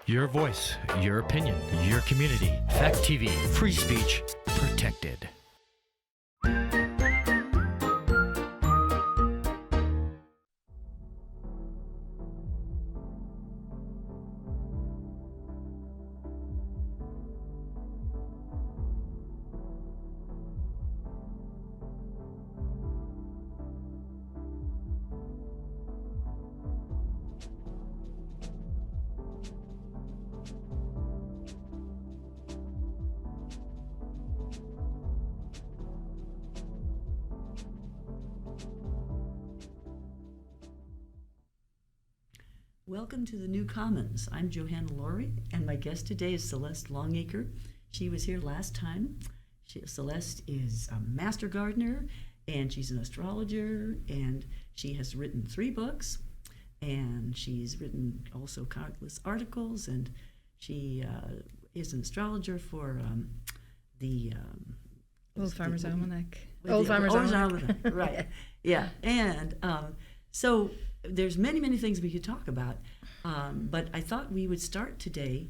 Your voice, your opinion, your community. Fact TV, free speech protected. Welcome to the New Commons. I'm Johanna Laurie, and my guest today is Celeste Longacre. She was here last time. Celeste is a master gardener, and she's an astrologer, and she has written 3 books, and she's written also countless articles, and she is an astrologer for the Old Farmer's Almanac. Old Farmer's Almanac, right. Yeah, and so there's many things we could talk about, but I thought we would start today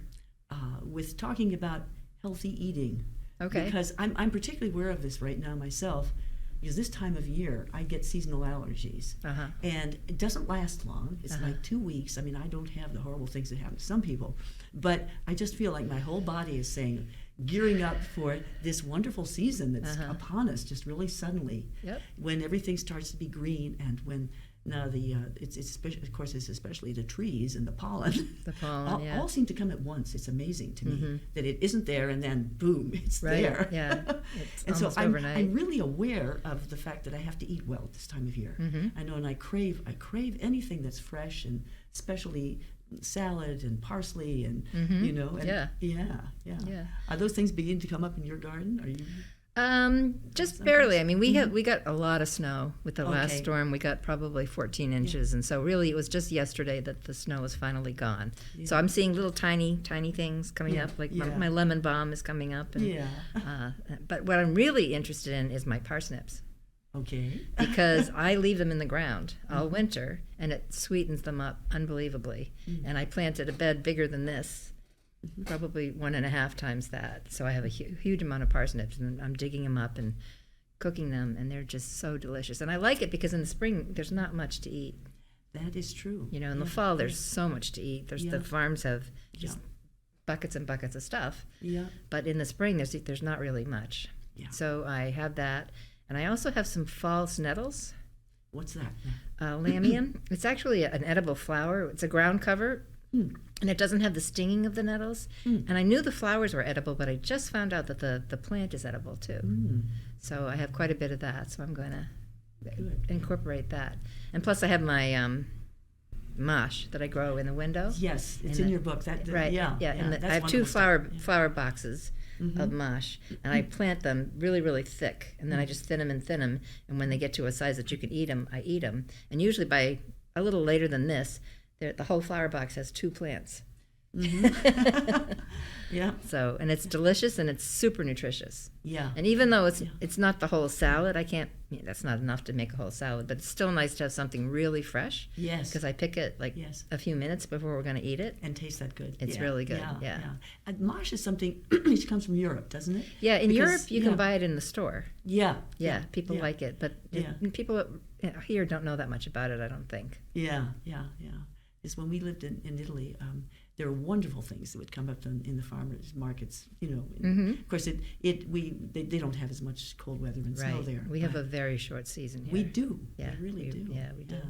with talking about healthy eating. Okay. Because I'm particularly aware of this right now myself, because this time of year I get seasonal allergies, and it doesn't last long. It's like 2 weeks. I mean, I don't have the horrible things that happen to some people, but I just feel like my whole body is saying, gearing up for this wonderful season that's upon us just really suddenly. Yep. When everything starts to be green, and when now it's especially, of course, it's especially the trees and the pollen. The pollen, all seem to come at once. It's amazing to me that it isn't there and then boom, it's right. there. Yeah, it's and so overnight. I'm really aware of the fact that I have to eat well at this time of year. I know, and I crave anything that's fresh, and especially salad and parsley and you know. And yeah. Are those things beginning to come up in your garden? Are you? Just barely. I mean, we got a lot of snow with the last storm. We got probably 14 inches, and so really it was just yesterday that the snow was finally gone. Yeah. So I'm seeing little tiny things coming up, like my lemon balm is coming up. And, but what I'm really interested in is my parsnips. Okay. Because I leave them in the ground all winter, and it sweetens them up unbelievably. And I planted a bed bigger than this, probably 1.5 times that. So I have a huge amount of parsnips, and I'm digging them up and cooking them, and they're just so delicious. And I like it because in the spring there's not much to eat. That is true. You know, in the fall there's so much to eat. The farms have just buckets and buckets of stuff. Yeah. But in the spring there's not really much. Yeah. So I have that, and I also have some false nettles. What's that? Lamium. It's actually an edible flower. It's a ground cover. And it doesn't have the stinging of the nettles. And I knew the flowers were edible, but I just found out that the plant is edible too. So I have quite a bit of that, so I'm going to incorporate that. And plus I have my mosh that I grow in the window. Yes, it's in your book. Right. And I have 2 flower boxes of mosh, and I plant them really thick, and then I just thin them, and when they get to a size that you can eat them, I eat them. And usually by a little later than this, the whole flower box has 2 plants. Yeah. So, and it's delicious, and it's super nutritious. Yeah. And even though it's not the whole salad, that's not enough to make a whole salad, but it's still nice to have something really fresh. Yes. Because I pick it a few minutes before we're going to eat it. And taste that good. It's really good. Yeah. And mosh is something which comes from Europe, doesn't it? Yeah, in Europe you can buy it in the store. Yeah. People like it, but people here don't know that much about it, I don't think. Yeah. It's when we lived in Italy, there were wonderful things that would come up in the farmers markets. You know, of course, they don't have as much cold weather and snow there. We have a very short season here. We do. Yeah, we really do. Yeah, we do. Yeah.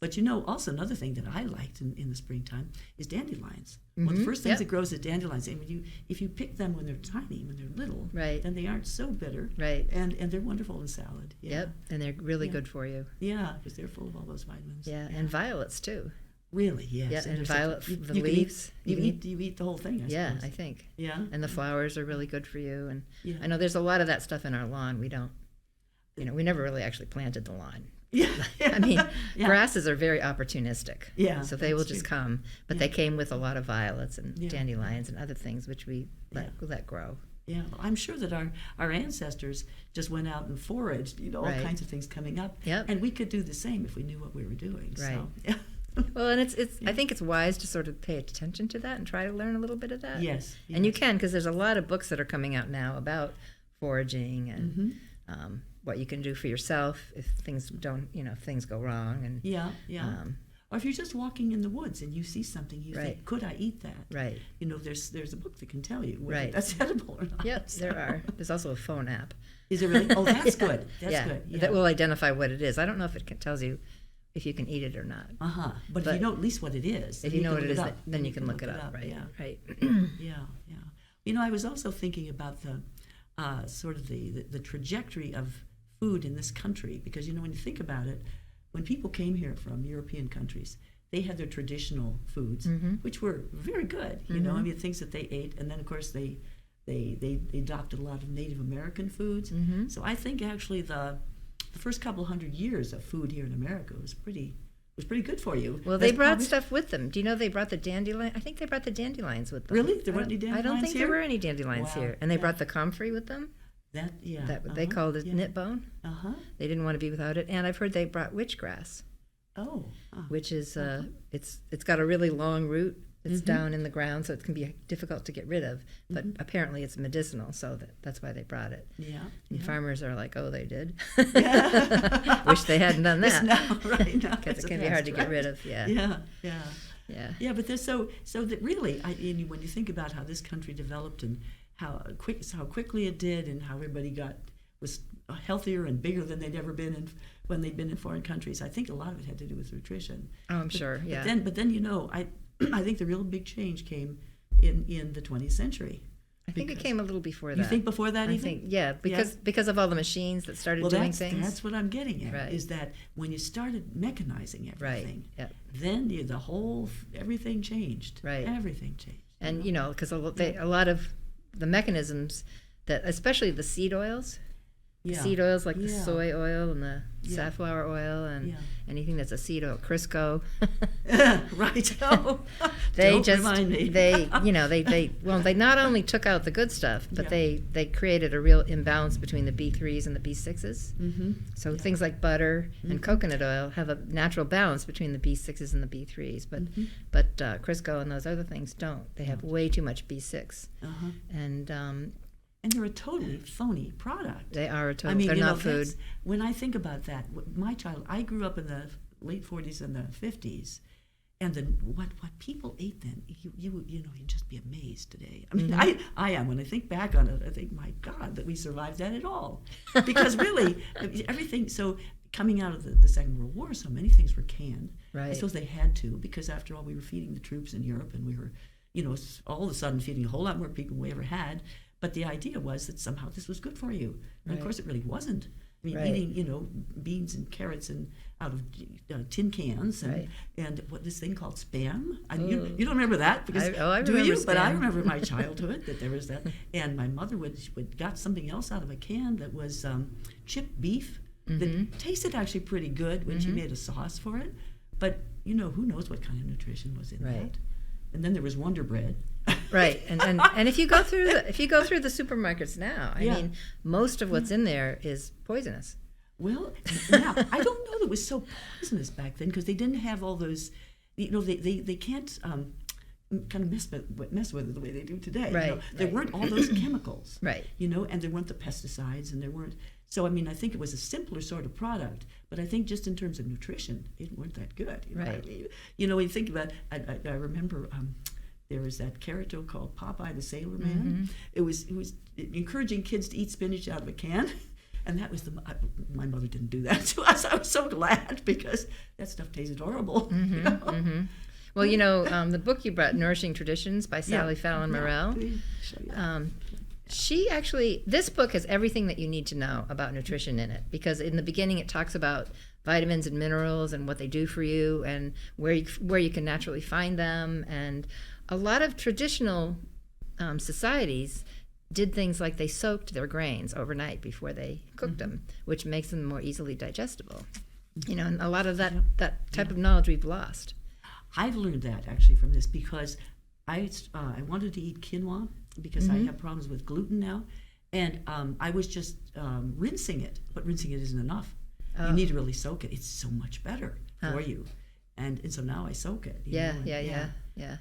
But you know, also another thing that I liked in the springtime is dandelions. One of the first things that grows is dandelions. And if you pick them when they're tiny, when they're little, then they aren't so bitter. Right. And they're wonderful in salad. Yeah. Yep, and they're really good for you. Yeah, because they're full of all those vitamins. Yeah, and violets too. Really? Yes. Yeah, and violet, the leaves. You eat the whole thing, I suppose. I think. Yeah. And the flowers are really good for you. And I know there's a lot of that stuff in our lawn. We don't, we never really actually planted the lawn. Yeah. I mean, grasses are very opportunistic. Yeah. So they will just come. But they came with a lot of violets and dandelions and other things which we let grow. Yeah, well, I'm sure that our ancestors just went out and foraged, all kinds of things coming up. Yep. And we could do the same if we knew what we were doing. Right. So, Well, and it's I think it's wise to sort of pay attention to that and try to learn a little bit of that. Yes. And you can, because there's a lot of books that are coming out now about foraging and what you can do for yourself if things don't, if things go wrong. And Yeah. Or if you're just walking in the woods and you see something, you think, could I eat that? Right. There's a book that can tell you whether that's edible or not. Yep, there are. There's also a phone app. Is it really? Oh, that's good. That's good. Yeah. That will identify what it is. I don't know if it tells you if you can eat it or not. But if you know at least what it is, if you know what it is, then you can look it up. Right. Yeah. Right. Yeah. I was also thinking about the sort of the trajectory of food in this country, because when you think about it, when people came here from European countries, they had their traditional foods, which were very good. Things that they ate, and then of course they adopted a lot of Native American foods. So I think actually the first couple hundred years of food here in America was pretty good for you. Well, they brought stuff with them. Do you know they brought the dandelion? I think they brought the dandelions with them. Really? There weren't any dandelions I don't think here? there were any dandelions here. And they brought the comfrey with them. They called it knit bone. They didn't want to be without it. And I've heard they brought witchgrass. Oh. Which is it's got a really long root. It's down in the ground, so it can be difficult to get rid of. But apparently it's medicinal, so that's why they brought it. Yeah. And farmers are like, oh, they did? Wish they hadn't done that. Because it can be hard to get rid of. Yeah. But there's so that really, when you think about how this country developed and how quickly it did, and how everybody was healthier and bigger than they'd ever been when they'd been in foreign countries, I think a lot of it had to do with nutrition. Oh, I'm sure. Yeah. But then I think the real big change came in the 20th century. I think it came a little before that. You think before that even? I think, because of all the machines that started doing things. That's what I'm getting at, is that when you started mechanizing everything, then everything changed. Right. Everything changed. And, because a lot of the mechanisms that, especially the seed oils, like the soy oil and the safflower oil and anything that's a seed oil, Crisco. Right. Remind me. They not only took out the good stuff, but they created a real imbalance between the B3s and the B6s. So things like butter and coconut oil have a natural balance between the B6s and the B3s, but Crisco and those other things don't. They have way too much B6. And they're a totally phony product. They are a total. They're not food. When I think about that, I grew up in the late 40s and the 50s, and what people ate then, you'd just be amazed today. I mean, I am. When I think back on it, I think, my God, that we survived that at all. Because really, everything. So coming out of the Second World War, so many things were canned. Right. I suppose they had to, because after all, we were feeding the troops in Europe, and we were, all of a sudden feeding a whole lot more people than we ever had. But the idea was that somehow this was good for you. And of course it really wasn't. I mean, eating, beans and carrots out of tin cans and what this thing called Spam. You don't remember that? Because I do remember you? Spam. But I remember my childhood that there was that. And my mother would got something else out of a can that was chipped beef that tasted actually pretty good when she made a sauce for it. But, who knows what kind of nutrition was in that. And then there was Wonder Bread. Right, and if you go through the supermarkets now, I mean, most of what's in there is poisonous. Well, now I don't know that it was so poisonous back then, because they didn't have all those, they can't kind of mess with it the way they do today. Right, there weren't all those chemicals. Right. And there weren't the pesticides, and there weren't. So I mean, I think it was a simpler sort of product, but I think just in terms of nutrition, it weren't that good. Right. When you think about, I remember. There was that character called Popeye the Sailor Man. It was encouraging kids to eat spinach out of a can, and that was my mother didn't do that to us. I was so glad, because that stuff tasted horrible. Well, the book you brought, Nourishing Traditions by Sally Fallon Morell. She actually, this book has everything that you need to know about nutrition in it, because in the beginning it talks about vitamins and minerals and what they do for you and where you can naturally find them. And a lot of traditional societies did things like they soaked their grains overnight before they cooked them, which makes them more easily digestible. And a lot of that type of knowledge we've lost. I've learned that actually from this, because I wanted to eat quinoa because I have problems with gluten now, and I was just rinsing it, but rinsing it isn't enough. You need to really soak it. It's so much better for you. And so now I soak it. Yeah. Yeah.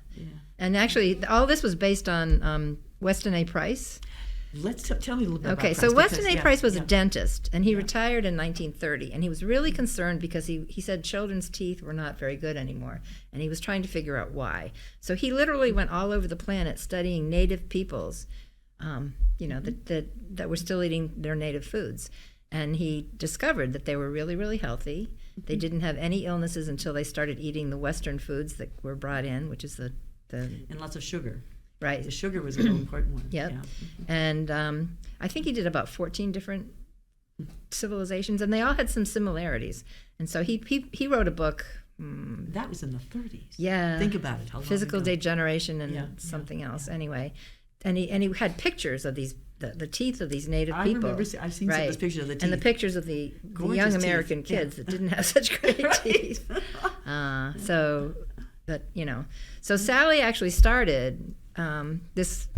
And actually, all this was based on Weston A. Price. Let's tell me a little bit about Okay, Price. so Weston A. Price was a yeah. dentist, and he retired in 1930, and he was really concerned because he said children's teeth were not very good anymore, and he was trying to figure out why. So he literally went all over the planet studying native peoples, that were still eating their native foods. And he discovered that they were really, really healthy. They didn't have any illnesses until they started eating the Western foods that were brought in, which is the And lots of sugar. right. The sugar was a real important one. Yep. Yeah. And I think he did about 14 different civilizations, and they all had some similarities. And so he wrote a book. That was in the 30s. Yeah. Think about it. How long Physical ago. degeneration and something else. Anyway, and he had pictures of these the teeth of these native I people. remember I've seen some of those pictures of the teeth. And the pictures of the Gorgeous young teeth. American kids that didn't have such great teeth. So Sally actually started this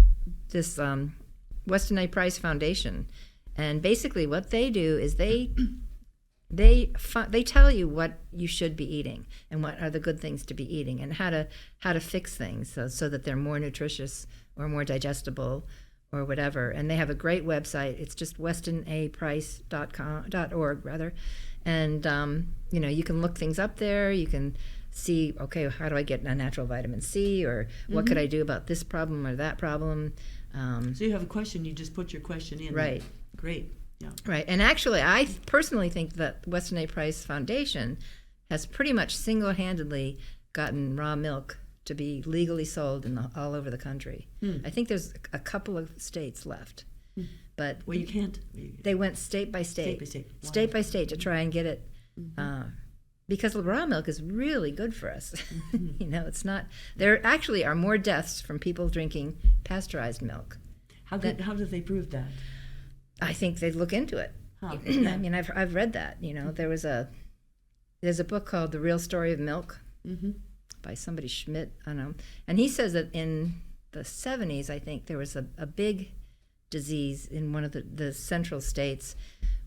Weston A. Price Foundation, and basically what they do is they tell you what you should be eating and what are the good things to be eating and how to fix things so that they're more nutritious or more digestible or whatever. And they have a great website. It's just westonaprice.org rather, and you can look things up there. You can see, okay, how do I get a natural vitamin C, or what could I do about this problem or that problem? So you have a question, you just put your question in. Right. Great. Yeah. Right. And actually, I personally think that Weston A. Price Foundation has pretty much single-handedly gotten raw milk to be legally sold all over the country. I think there's a couple of states left. But Well, you can't. they went state by state. State by state. To try and get it. Because the raw milk is really good for us. It's not. There actually are more deaths from people drinking pasteurized milk. How did they prove that? I think they look into it. Huh. I mean, I've read that. There's a book called The Real Story of Milk by somebody Schmidt. I don't know, and he says that in the 70s, I think there was a big disease in one of the central states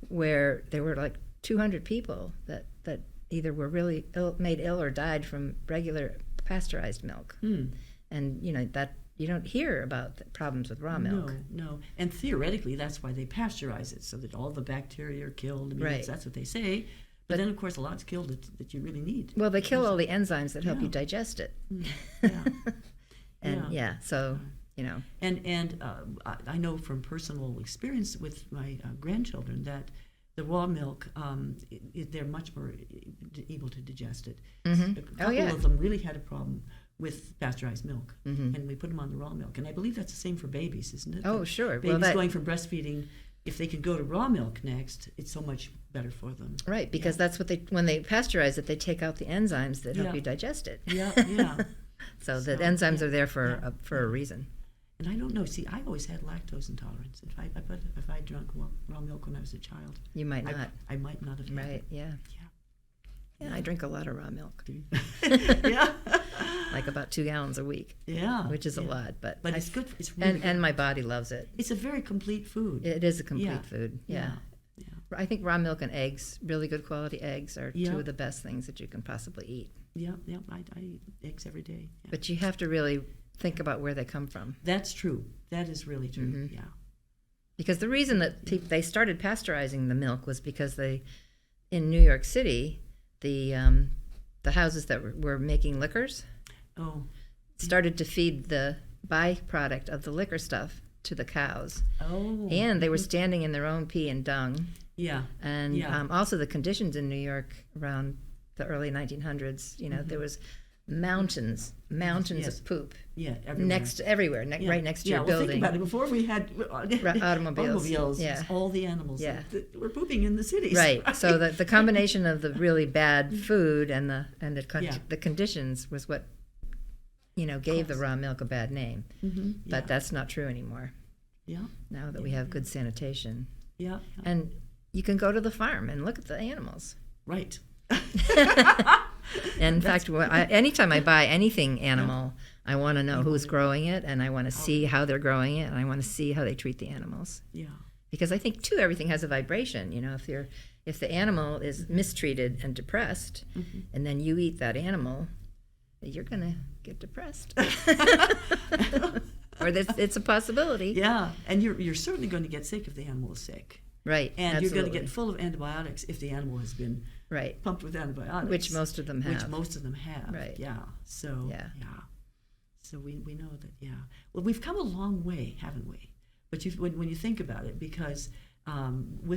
where there were like 200 people that either were really made ill or died from regular pasteurized milk. And that you don't hear about the problems with raw milk. No. And theoretically, that's why they pasteurize it, so that all the bacteria are killed. I mean, Right. that's what they say. But then, of course, a lot's killed that you really need. Well, they kill all the enzymes that help you digest it. Yeah. And so And I know from personal experience with my grandchildren that the raw milk, they're much more able to digest it. A couple of them really had a problem with pasteurized milk, and we put them on the raw milk. And I believe that's the same for babies, isn't it? Oh, sure. Babies going from breastfeeding, if they can go to raw milk next, it's so much better for them. Right, because that's what when they pasteurize it, they take out the enzymes that help you digest it. Yeah. So the enzymes are there for a reason. And I don't know. See, I always had lactose intolerance. If I drank raw milk when I was a child, You might not. I might not have. Had Right? it. Yeah. I drink a lot of raw milk. Yeah. Like about 2 gallons a week. Yeah. Which is a lot, but it's good. It's really and my body loves it. It's a very complete food. It is a complete food. Yeah. Yeah. I think raw milk and eggs, really good quality eggs, are 2 of the best things that you can possibly eat. Yeah. I eat eggs every day. Yeah. But you have to really think about where they come from. That's true. That is really true. Yeah. Because the reason that they started pasteurizing the milk was because in New York City, the houses that were making liquors started to feed the byproduct of the liquor stuff to the cows. And they were standing in their own pee and dung. Yeah. And also the conditions in New York around the early 1900s, there was mountains of poop. Yeah, everywhere. Right next to your well, building. think about it. Before we had automobiles. all the animals that were pooping in the cities. Right. So the combination of the really bad food and the conditions was what gave the raw milk a bad name. But that's not true anymore. Yeah. Now that we have good sanitation. Yeah. And you can go to the farm and look at the animals. Right. And in fact, anytime I buy anything animal, I want to know who's growing it, and I want to see how they're growing it, and I want to see how they treat the animals. Yeah. Because I think too, everything has a vibration. if the animal is mistreated and depressed, and then you eat that animal, you're going to get depressed. Or it's a possibility. Yeah, and you're certainly going to get sick if the animal is sick. Right, And absolutely. you're going to get full of antibiotics if the animal has been pumped with antibiotics. Which most of them have. Right. Yeah. So, yeah. So we know that, Well, we've come a long way, haven't we? But when you think about it, because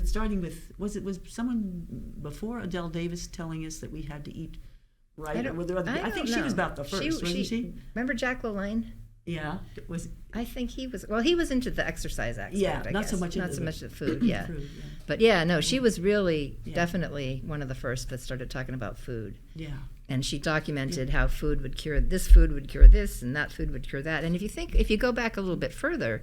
starting with, was someone before Adele Davis telling us that we had to eat right? I think she was about the first, wasn't she? Remember Jack LaLanne? Yeah. I think he was into the exercise aspect. Yeah, I not guess. so much not so much the food. Yeah. Food, yeah. But no, she was really definitely one of the first that started talking about food. Yeah. And she documented how food would cure this, and that food would cure that. And if you go back a little bit further,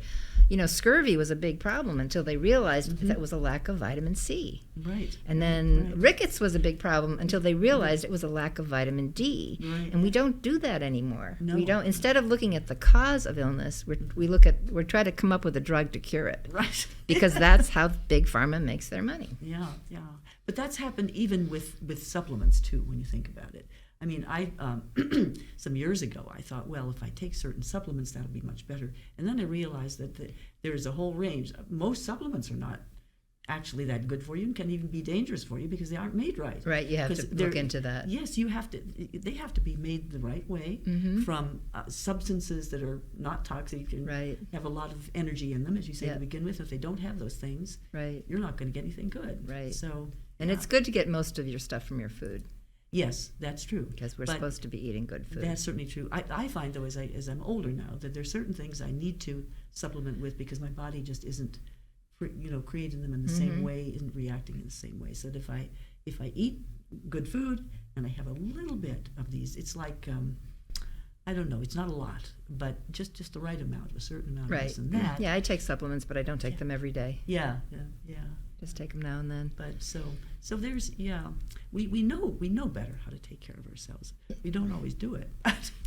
scurvy was a big problem until they realized that was a lack of vitamin C. Right. And then rickets was a big problem until they realized it was a lack of vitamin D. Right. And we don't do that anymore. No. We don't. Instead of looking at the cause of illness, we're trying to come up with a drug to cure it. Right. Because that's how big pharma makes their money. Yeah. But that's happened even with supplements too, when you think about it. I mean, some years ago, I thought, well, if I take certain supplements, that'll be much better. And then I realized that there's a whole range. Most supplements are not actually that good for you and can even be dangerous for you because they aren't made right. Right, you have to look into that. Yes, they have to be made the right way from substances that are not toxic and have a lot of energy in them, as you say to begin with. If they don't have those things, you're not going to get anything good. Right. So, and it's good to get most of your stuff from your food. Yes, that's true. Because we're supposed to be eating good food. That's certainly true. I find, though, as I'm older now, that there's certain things I need to supplement with because my body just isn't, creating them in the same way, isn't reacting in the same way. So that if I eat good food and I have a little bit of these, it's like, I don't know, it's not a lot, but just the right amount, a certain amount of this and that. Yeah, I take supplements, but I don't take them every day. Yeah. Just take them now and then. But so there's we know better how to take care of ourselves. We don't always do it.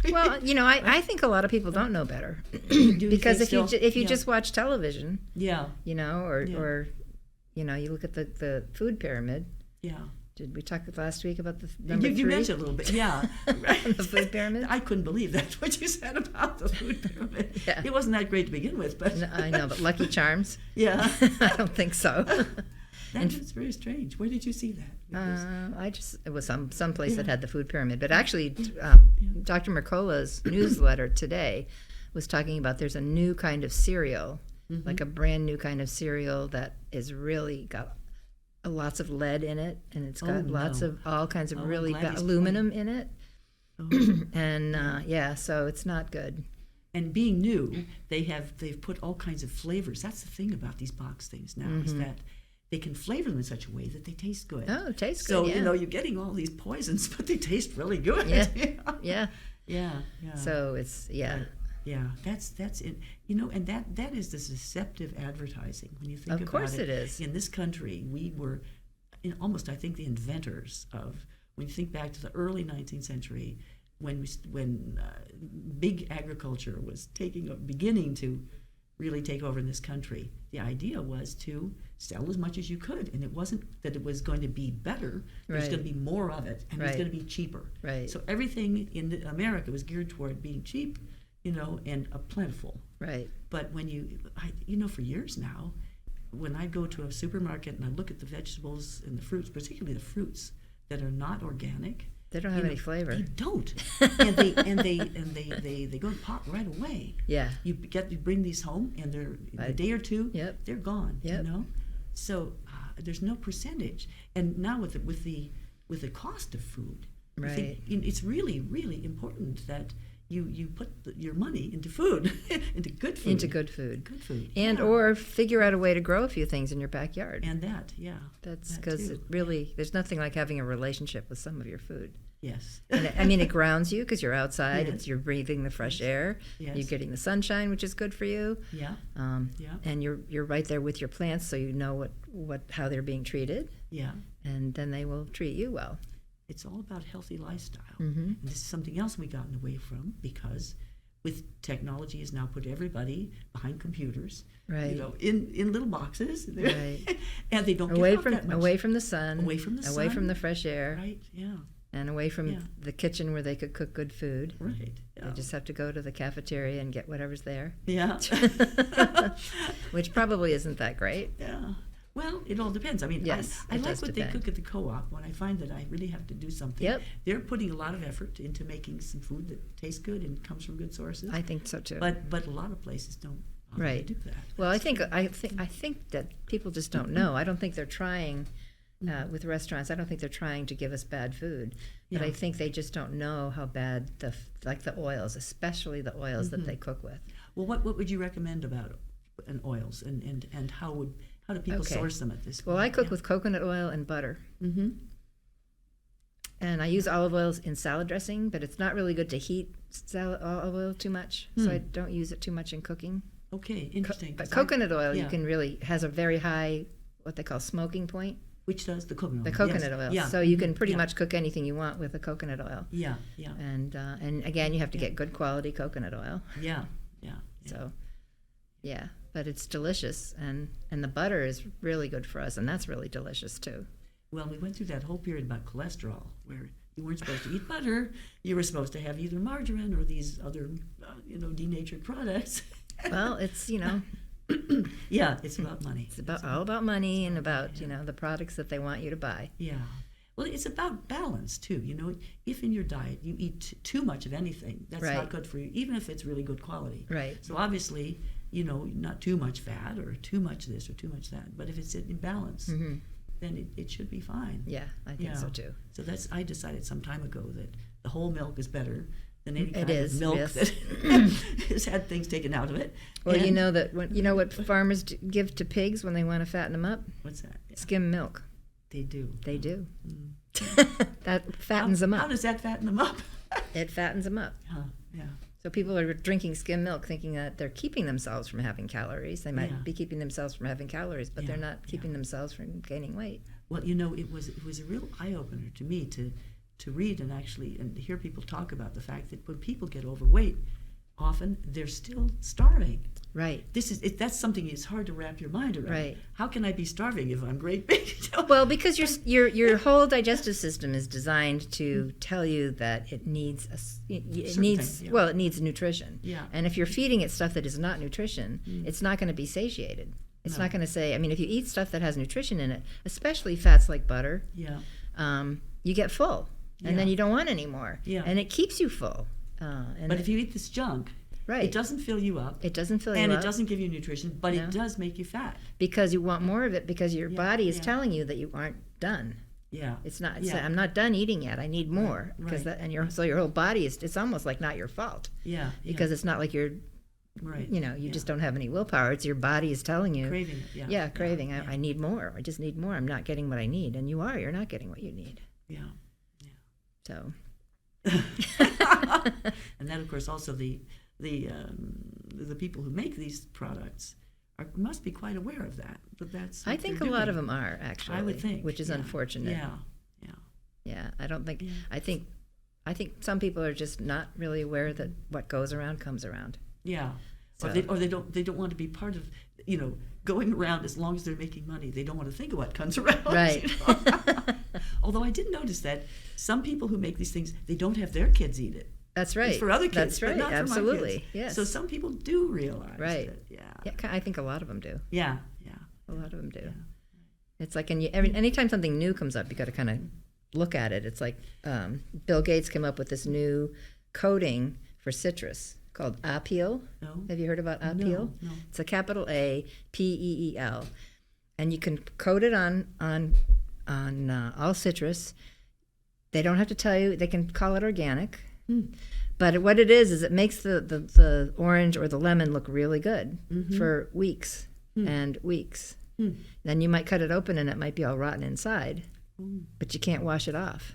Well, I think a lot of people don't know better because if you just watch television, or you look at the food pyramid. Yeah. Did we talk last week about the number you 3? mentioned a little bit, yeah. The food pyramid? I couldn't believe that, what you said about the food pyramid. Yeah. It wasn't that great to begin with, but... No, I know, but Lucky Charms? Yeah. I don't think so. That's very strange. Where did you see that? It was some place that had the food pyramid. But actually, Dr. Mercola's newsletter today was talking about there's a new kind of cereal, like a brand new kind of cereal that is really got lots of lead in it, and it's got lots of all kinds of really aluminum in it. And so it's not good. And being new, they've put all kinds of flavors. That's the thing about these box things now, is that they can flavor them in such a way that they taste good. Oh, taste good. So you're getting all these poisons, but they taste really good. Yeah. Yeah. So it's Yeah, that's it. And that is this deceptive advertising. When you think about it. Of course it is. In this country, we were almost, I think, the inventors of, when you think back to the early 19th century, when big agriculture was beginning to really take over in this country. The idea was to sell as much as you could, and it wasn't that it was going to be better. There's going to be more of it, and it's going to be cheaper. Right. So everything in America was geared toward being cheap, and plentiful. Right. But when for years now, when I go to a supermarket and I look at the vegetables and the fruits, particularly the fruits that are not organic, they don't have any flavor. They don't, and they go to pot right away. Yeah. You bring these home, and they're in a day or two. Yep. They're gone. Yep. So there's no percentage, and now with the cost of food, right? It's really, really important that you put your money into food, into good food. Into good food. Good food. And or figure out a way to grow a few things in your backyard. And that, yeah. That's because there's nothing like having a relationship with some of your food. Yes. And it grounds you because you're outside. Yes. You're breathing the fresh air. Yes. You're getting the sunshine, which is good for you. Yeah. And you're right there with your plants, so you know how they're being treated. Yeah. And then they will treat you well. It's all about healthy lifestyle. Mm-hmm. And this is something else we've gotten away from because with technology has now put everybody behind computers, Right. in little boxes, Right. and they don't Away give up from that much. away from the sun. Away from the Away sun. from the fresh air. Right? Yeah. And away from Yeah. the kitchen where they could cook good food. Right. They Yeah. just have to go to the cafeteria and get whatever's there, Yeah. which probably isn't that great. Yeah. Well, it all depends. I mean, Yes, I it like does what depend. they cook at the co-op. When I find that I really have to do something, Yep. they're putting a lot of effort into making some food that tastes good and comes from good sources. I think so too. But a lot of places don't Right. do that. Well, I think that people just don't know. I don't think they're trying with restaurants. I don't think they're trying to give us bad food, but Yeah. I think they just don't know how bad the oils, especially the oils that they cook with. Well, what would you recommend about oils and how do people Okay. source them at this point? Well, I cook with coconut oil and butter, and I use olive oils in salad dressing, but it's not really good to heat olive oil too much, so I don't use it too much in cooking. Okay, interesting. But 'cause coconut oil, yeah. you can really has a very high what they call smoking point. which does the coconut oil? The coconut yes. oil. Yeah. So you can pretty Yeah. much cook anything you want with the coconut oil. Yeah, yeah, And again, you have to get good quality coconut oil. yeah, yeah. So, yeah, but it's delicious, and the butter is really good for us, and that's really delicious too. Well, we went through that whole period about cholesterol where you weren't supposed to eat butter. You were supposed to have either margarine or these other, denatured products. Well, it's Yeah, it's about money. it's all about money and about the products that they want you to buy. Yeah. Well, it's about balance too. If in your diet you eat too much of anything, that's Right. not good for you, even if it's really good quality. Right. So obviously, not too much fat or too much this or too much that. But if it's in balance, then it should be fine. Yeah, I think so too. So I decided some time ago that the whole milk is better than any It kind is, of milk yes. that has had things taken out of it. Well, And- you know what farmers give to pigs when they want to fatten them up? What's that? Yeah, Skim milk. they do. They do. Mm. That fattens them How up. does that fatten them up? It fattens them up. Yeah. So people are drinking skim milk thinking that they're keeping themselves from having calories. They might Yeah. be keeping themselves from having calories, but Yeah, they're not keeping themselves from gaining weight. Well, it was a real eye opener to me to read and hear people talk about the fact that when people get overweight, often they're still starving. Right. That's something it's hard to wrap your mind around. Right. How can I be starving if I'm great big? Well, because your whole digestive system is designed to tell you that it needs it needs thing, yeah. well, it needs nutrition. Yeah. And if you're feeding it stuff that is not nutrition, it's not going to be satiated. It's No. not going to say. I mean, if you eat stuff that has nutrition in it, especially fats like butter, Yeah. you get full, and Yeah. then you don't want any more. Yeah. And it keeps you full. But if you eat this junk, right, it doesn't fill you up. it doesn't fill you And up it doesn't give you nutrition, but No. it does make you fat. because you want more of it because your Yeah, body is yeah. telling you that you aren't done. Yeah. It's not. It's Yeah. I'm not done eating yet. I need more because right. and your whole body is. It's almost like not your fault Yeah. because it's not like you're. right. You Yeah. just don't have any willpower. It's your body is telling you. Craving it. Yeah. Yeah, craving. Yeah. I need more. I just need more. I'm not getting what I need, and you are. You're not getting what you need. Yeah. So. And then, of course, also the people who make these products must be quite aware of that. But that's. I what think a they're lot doing. of them are actually. I would think, which is yeah. unfortunate. Yeah. Yeah. I don't think. Yeah. I think some people are just not really aware that what goes around comes around. Yeah. So- Or they don't want to be part of going around as long as they're making money. They don't want to think of what comes around. Right. Although I did notice that some people who make these things, they don't have their kids eat it. That's right. It's for other kids, That's but right. not for my Absolutely. kids. Yes. So some people do realize Right. that. Yeah. Yeah, I think a lot of them do. Yeah. A lot of them do. Yeah. It's like, anytime something new comes up, you got to kind of look at it. It's like Bill Gates came up with this new coating for citrus called Apeel. No. Have you heard about Apeel? No. It's a capital A Peel, and you can coat it on all citrus. They don't have to tell you. They can call it organic. But what it is it makes the orange or the lemon look really good for weeks and weeks. Then you might cut it open and it might be all rotten inside, but you can't wash it off.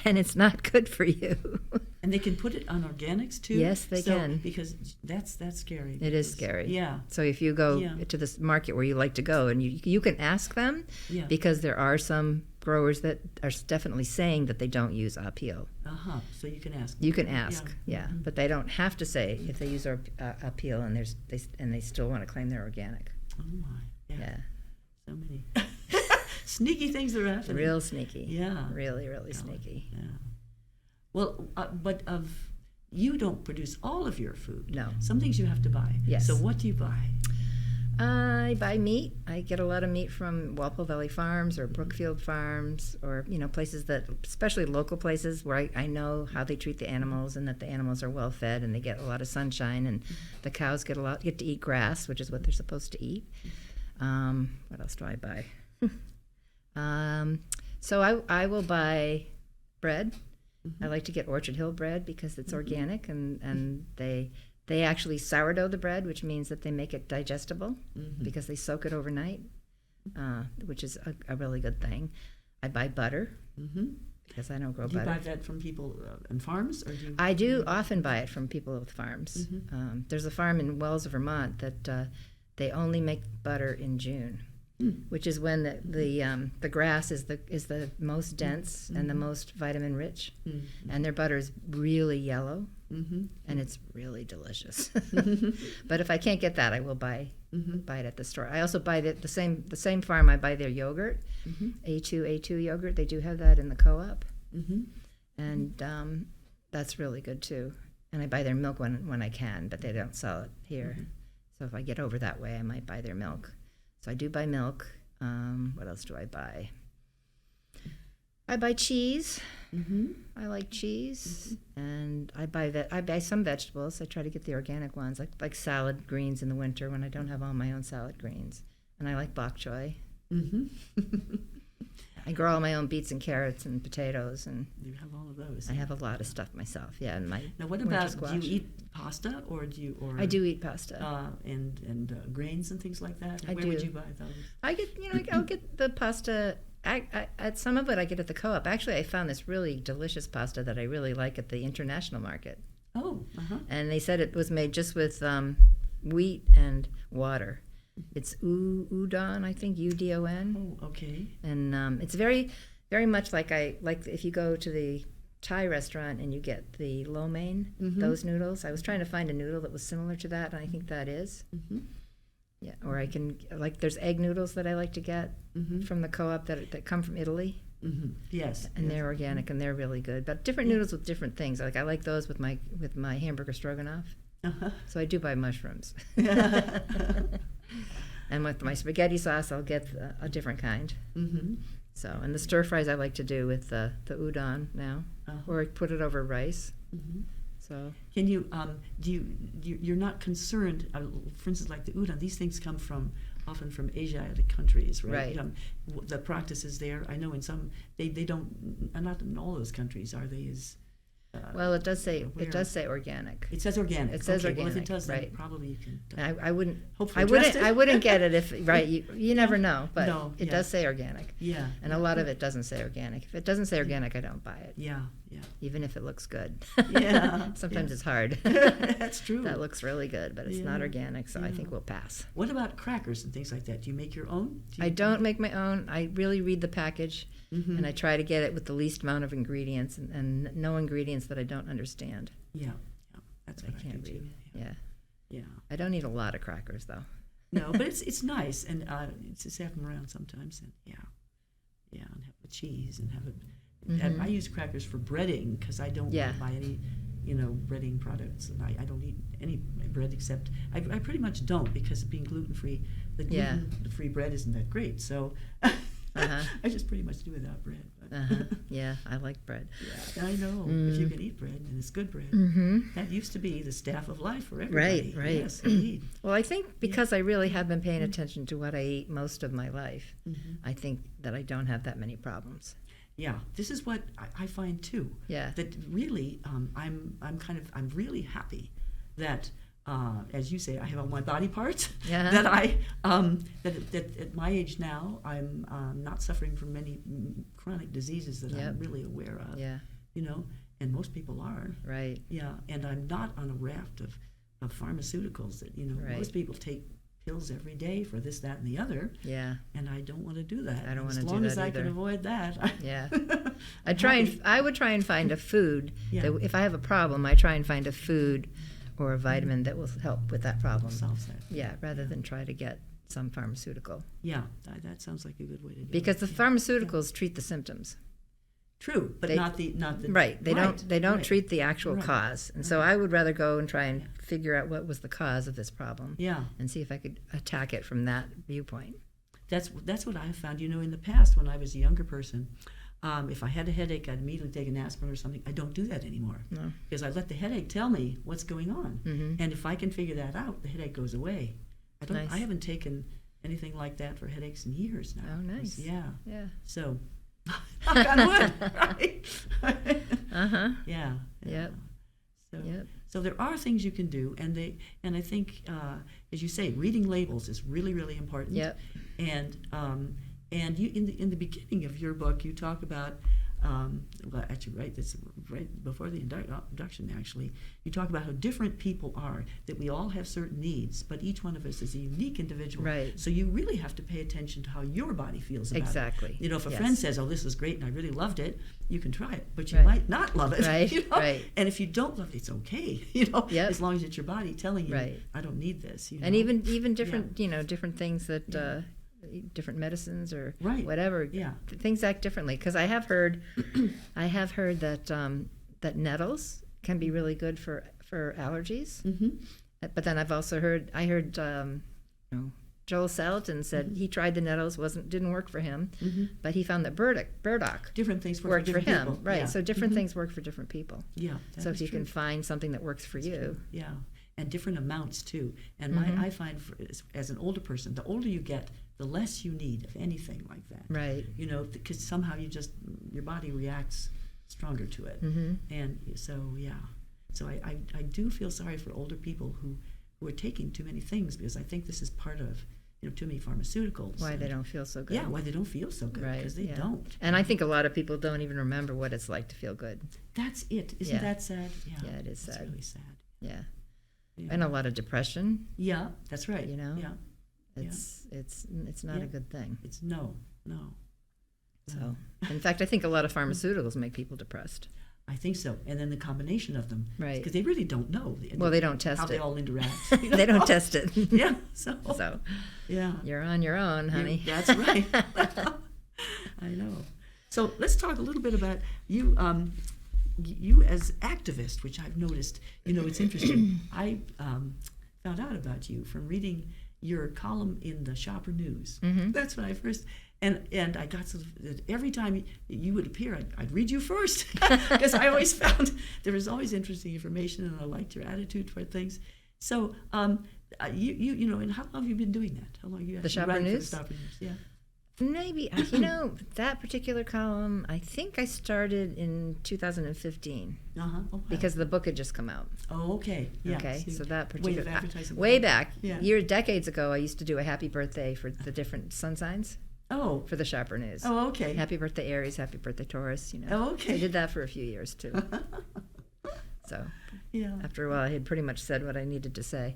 And it's not good for you. And they can put it on organics too. Yes, they can. Because that's scary. It is scary. Yeah. So if you go Yeah. to this market where you like to go, and you can ask them, Yeah. because there are some growers that are definitely saying that they don't use appeal. So you can ask. You can ask, yeah, but they don't have to say if they use appeal and they still want to claim they're organic. Oh my, Yeah. So many sneaky things that are happening. Real sneaky. Yeah. Really, really sneaky. Yeah. Well, but you don't produce all of your food. No. Some things you have to buy. Yes. So what do you buy? I buy meat. I get a lot of meat from Walpole Valley Farms or Brookfield Farms, or places that, especially local places where I know how they treat the animals and that the animals are well fed and they get a lot of sunshine, and the cows get to eat grass, which is what they're supposed to eat. What else do I buy? So I will buy bread. I like to get Orchard Hill bread because it's organic, and they actually sourdough the bread, which means that they make it digestible because they soak it overnight, which is a really good thing. I buy butter because I don't grow butter. Do you buy that from people in farms? Or do you... I do often buy it from people with farms. There's a farm in Wells, Vermont that they only make butter in June, which is when the grass is the most dense and the most vitamin rich, and their butter is really yellow. And it's really delicious. But if I can't get that, I will buy it at the store. I also buy the same farm. I buy their yogurt, A2 yogurt. They do have that in the co-op, and that's really good too. And I buy their milk when I can, but they don't sell it here. So if I get over that way, I might buy their milk. So I do buy milk. What else do I buy? I buy cheese. I like cheese, and I buy some vegetables. I try to get the organic ones, like salad greens in the winter when I don't have all my own salad greens, and I like bok choy. I grow all my own beets and carrots and potatoes, and you have all of those. I have a lot of stuff myself. Yeah, and my now what winter about squash. do you eat pasta or do you? Or I do eat pasta and grains and things like that. I Where do. would you buy those? I get I'll get the pasta. At some of it I get at the co-op. Actually, I found this really delicious pasta that I really like at the international market. Oh, And they said it was made just with wheat and water. It's udon, I think, UDON. Oh, okay. And it's very, very much like if you go to the Thai restaurant and you get the lo mein, those noodles. I was trying to find a noodle that was similar to that, and I think that is. Yeah, or I can, there's egg noodles that I like to get from the co-op that come from Italy. Yes. And they're organic and they're really good. But different noodles with different things. I like those with my hamburger stroganoff. So I do buy mushrooms. And with my spaghetti sauce, I'll get a different kind. So, and the stir fries I like to do with the udon now, or I put it over rice. So can you you're not concerned, for instance, like the udon, these things come often from Asiatic countries, right? Right. The practices there, I know in some they don't, not in all those countries are they as well, it does say organic. It says organic. It says organic. Well, if it does, then right. probably you can. I wouldn't. Hopefully trust it. I wouldn't get it if right. You never know, but No, it does say organic. Yeah. And a lot of it doesn't say organic. If it doesn't say organic, I don't buy it. Yeah. Even if it looks good. Yeah. Sometimes it's hard. That's true. That looks really good, but it's not organic, so I think we'll pass. What about crackers and things like that? Do you make your own? I don't make my own. I really read the package, and I try to get it with the least amount of ingredients and no ingredients that I don't understand. Yeah. That's what I can't do read. too. Yeah. I don't eat a lot of crackers though. No, but it's nice, and just have them around sometimes, and and have the cheese and have it. And I use crackers for breading because I don't want to buy any, breading products, and I don't eat any bread except I pretty much don't because being gluten free, the gluten-free bread isn't that great. So I just pretty much do without bread. But Yeah, I like bread. Yeah, I know. If you can eat bread, and it's good bread. That used to be the staff of life for everybody. Right. Yes, indeed. Well, I think because I really have been paying attention to what I eat most of my life, I think that I don't have that many problems. Yeah, this is what I find too. Yeah. That really, I'm really happy that, as you say, I have all my body parts. Yeah. That that at my age now, I'm not suffering from many chronic diseases that I'm really aware of. Yeah. And most people are. Right. Yeah, and I'm not on a raft of pharmaceuticals that Right. most people take pills every day for this, that, and the other. Yeah. And I don't want to do that. I don't want to do that As long as I either. can avoid that. Yeah. happy. I would try and find a food Yeah. that if I have a problem, I try and find a food or a vitamin that will help with that problem. Solves that. Yeah, rather than try to get some pharmaceutical. Yeah, that sounds like a good way to do it. Because the Yeah. pharmaceuticals treat the symptoms. True, but They- not the Right. They don't right. treat the actual Right. cause. And so I would rather go and try and figure out what was the cause of this problem Yeah, and see if I could attack it from that viewpoint. that's what I have found. In the past when I was a younger person, if I had a headache, I'd immediately take an aspirin or something. I don't do that anymore No. because I let the headache tell me what's going on, and if I can figure that out, the headache goes away. Nice. I haven't taken anything like that for headaches in years now. Oh, nice. Yeah. Yeah. So, knock on wood, right? Uh-huh. Yeah. Yep. So, Yep. so there are things you can do, and I think, as you say, reading labels is really, really important. Yep. And you in the beginning of your book, you talk about, well, actually, right, that's right before the introduction. Actually, you talk about how different people are. That we all have certain needs, but each one of us is a unique individual. Right. So you really have to pay attention to how your body feels about Exactly. it. If a Yes. friend says, "Oh, this is great," and I really loved it, you can try it, but you Right. might not love it. Right, right. And if you don't love it, it's okay. Yep. As long as it's your body telling you, Right. "I don't need this." And even different, different things that, different medicines or Right. whatever, Yeah. things act differently. Because I have heard that that nettles can be really good for allergies. Mm-hmm. But then I've also heard Joel Salatin said he tried the nettles, didn't work for him, but he found that burdock Different things work worked for different him. people. Right. Yeah. So different things work for different people. Yeah. that So is if you true. can find something that works for That's you. true. Yeah. And different amounts too. And I find as an older person, the older you get, the less you need of anything like that. Right. Because somehow your body reacts stronger to it. And so, yeah. So I do feel sorry for older people who are taking too many things, because I think this is part of, too many pharmaceuticals. Why they and- don't feel so good. Yeah, why they don't feel so good. Right. Because they yeah. don't. And I think a lot of people don't even remember what it's like to feel good. That's it. Isn't Yeah. that sad? Yeah, it is It's sad. really sad. Yeah. Yeah. And a lot of depression. Yeah, that's right. Yeah. Yeah. It's not Yeah. a good thing. It's no. So, in fact, I think a lot of pharmaceuticals make people depressed. I think so. And then the combination of them. Right. Because they really don't know. Well, they don't test how it. they all interact. They don't test it. Yeah. So, yeah. You're on your own, honey. That's right. I know. So let's talk a little bit about you. You as activist, which I've noticed. It's interesting. I found out about you from reading your column in the Shopper News. That's when I first. And I got every time you would appear, I'd read you first, because I always found there was always interesting information, and I liked your attitude toward things. So, and how long have you been doing that? How long have you actually Shopper writing for News? the Shopper News? Yeah. Maybe, that particular column, I think I started in 2015 Okay. because the book had just come out. Oh, okay. Yeah. Okay, so that way particular of advertising. way back, Yeah. decades ago, I used to do a happy birthday for the different sun signs Oh. for the Shopper News. Oh, okay. Happy birthday Aries, happy birthday Taurus. Oh, okay. So I did that for a few years too. So Yeah. after a while, I had pretty much said what I needed to say.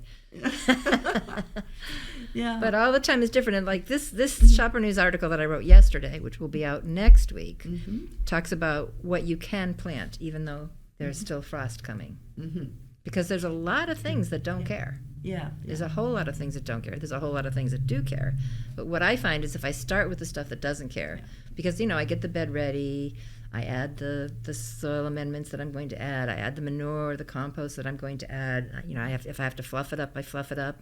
Yeah. But all the time is different. And like this Shopper News article that I wrote yesterday, which will be out next week, talks about what you can plant, even though there's still frost coming. Because there's a lot of things that don't care. Yeah. There's a whole lot of things that don't care. There's a whole lot of things that do care. But what I find is if I start with the stuff that doesn't care, because, I get the bed ready, I add the soil amendments that I'm going to add, I add the manure, the compost that I'm going to add, if I have to fluff it up, I fluff it up,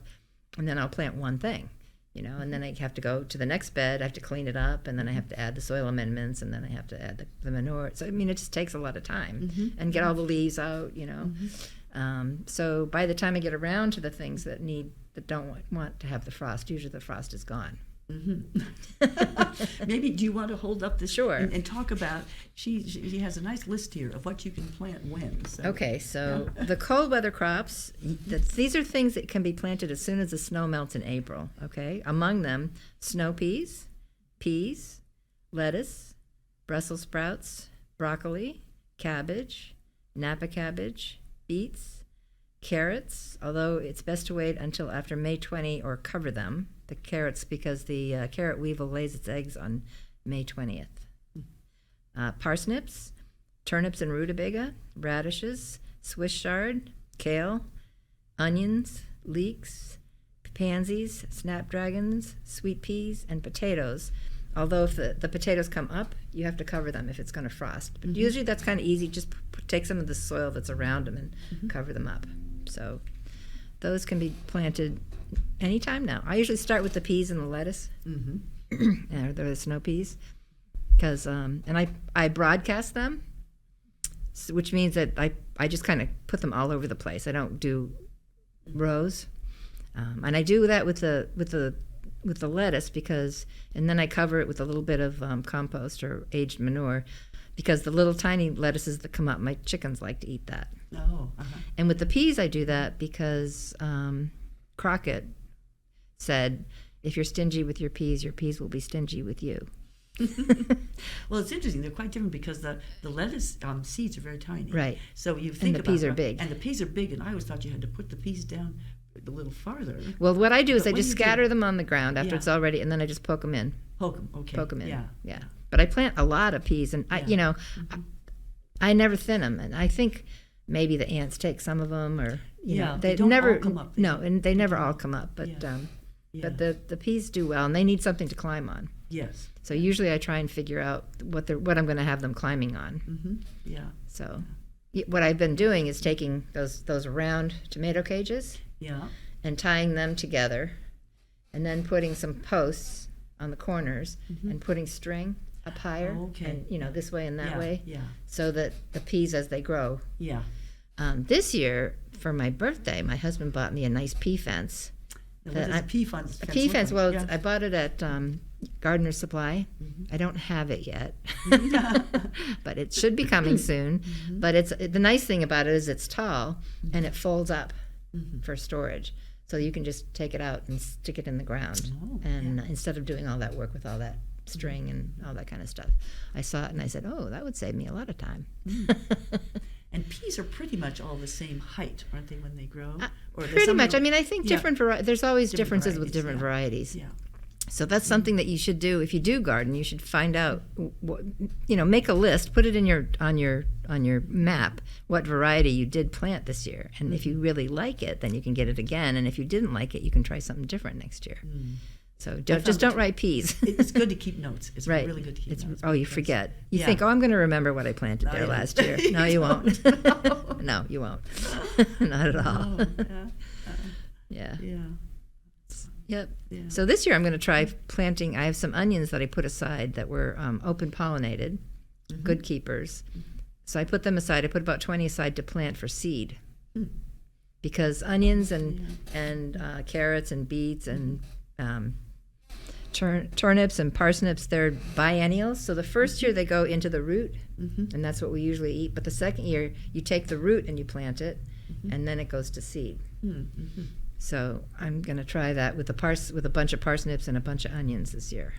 and then I'll plant one thing, and then I have to go to the next bed, I have to clean it up, and then I have to add the soil amendments, and then I have to add the manure. So, it just takes a lot of time, and get all the leaves out, So by the time I get around to the things that don't want to have the frost, usually the frost is gone. Maybe do you want to hold up this? Sure. And talk about she has a nice list here of what you can plant when. So. Okay, so the cold weather crops, these are things that can be planted as soon as the snow melts in April. Okay, among them, snow peas, lettuce, Brussels sprouts, broccoli, cabbage, Napa cabbage, beets, Carrots, although it's best to wait until after May 20 or cover them. The carrots, because the carrot weevil lays its eggs on May 20th. Parsnips, turnips and rutabaga, radishes, Swiss chard, kale, onions, leeks, pansies, snapdragons, sweet peas, and potatoes. Although if the potatoes come up, you have to cover them if it's going to frost. But usually that's kind of easy. Just take some of the soil that's around them and cover them up. So those can be planted anytime now. I usually start with the peas and the lettuce, or the snow peas, because and I broadcast them, which means that I just kind of put them all over the place. I don't do rows, and I do that with the lettuce because, and then I cover it with a little bit of compost or aged manure, because the little tiny lettuces that come up, my chickens like to eat that. Oh. And with the peas, I do that because Crockett said, if you're stingy with your peas will be stingy with you. Well, it's interesting. They're quite different because the lettuce seeds are very tiny. Right. So you think and the peas are big. And the peas are big, and I always thought you had to put the peas down a little farther. Well, what I do is But I what just do you scatter do? them on the ground after Yeah. it's all ready, and then I just poke them in. Poke them, okay. Poke them in. Yeah. But I plant a lot of peas, and I never thin them, and I think maybe the ants take some of them, or they don't never all come up. No, and they never all come up, but Yeah. but the peas do well, and they need something to climb on. Yes. So usually I try and figure out what I'm going to have them climbing on. Yeah. So what I've been doing is taking those round tomato cages Yeah. and tying them together, and then putting some posts on the corners and putting string up higher, Okay. and this way and that way, Yeah. so that the peas, as they grow. Yeah. This year, for my birthday, my husband bought me a nice pea fence. Now, what does a pea fence? A pea fence. look Well, like? I bought it at Gardener's Supply. I don't have it yet, but it should be coming soon. But the nice thing about it is it's tall and it folds up for storage, so you can just take it out and stick it in the ground. And instead of doing all that work with all that string and all that kind of stuff, I saw it and I said, "Oh, that would save me a lot of time." And peas are pretty much all the same height, aren't they, when they grow? Or there's Pretty some much. that are- I mean, I think Yeah. different there's always Different differences with varieties, different yeah. varieties. Yeah. So that's something that you should do if you do garden. You should find out, make a list, put it in on your map what variety you did plant this year, and if you really like it, then you can get it again. And if you didn't like it, you can try something different next year. So don't write peas. It's good to keep notes. It's Right. really good to keep notes. You because- forget. You Yeah. think, I'm going to remember what I planted No, there you last don't. year. No, you won't. No. No, you won't. Not at all. Oh, Yeah. yeah. Yep. Yeah. So this year I'm going to try planting. I have some onions that I put aside that were open pollinated, good keepers. So I put them aside. I put about 20 aside to plant for seed, because onions and carrots and beets and turnips and parsnips, they're biennials. So the first year they go into the root, and that's what we usually eat. But the second year you take the root and you plant it, and then it goes to seed. So I'm going to try that with a bunch of parsnips and a bunch of onions this year.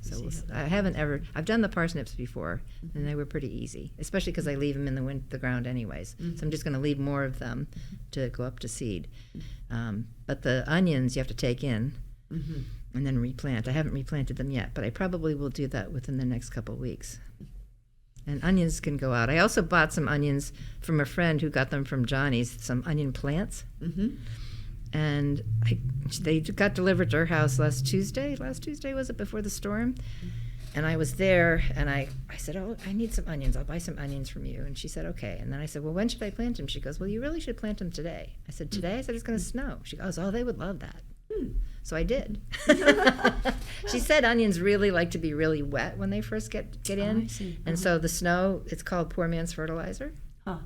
So I've done the parsnips before, and they were pretty easy, especially because I leave them in the ground anyways. So I'm just going to leave more of them to go up to seed. But the onions you have to take in and then replant. I haven't replanted them yet, but I probably will do that within the next couple of weeks. And onions can go out. I also bought some onions from a friend who got them from Johnny's, some onion plants. And they got delivered to her house last Tuesday. Last Tuesday, was it, before the storm? And I was there, and I said, "Oh, I need some onions. I'll buy some onions from you." And she said, "Okay." And then I said, "Well, when should I plant them?" She goes, "Well, you really should plant them today." I said, "Today?" I said, "It's going to snow." She goes, "Oh, they would love that." So I did. She said onions really like to be really wet when they first get in. I see. And so the snow, it's called poor man's fertilizer. Huh.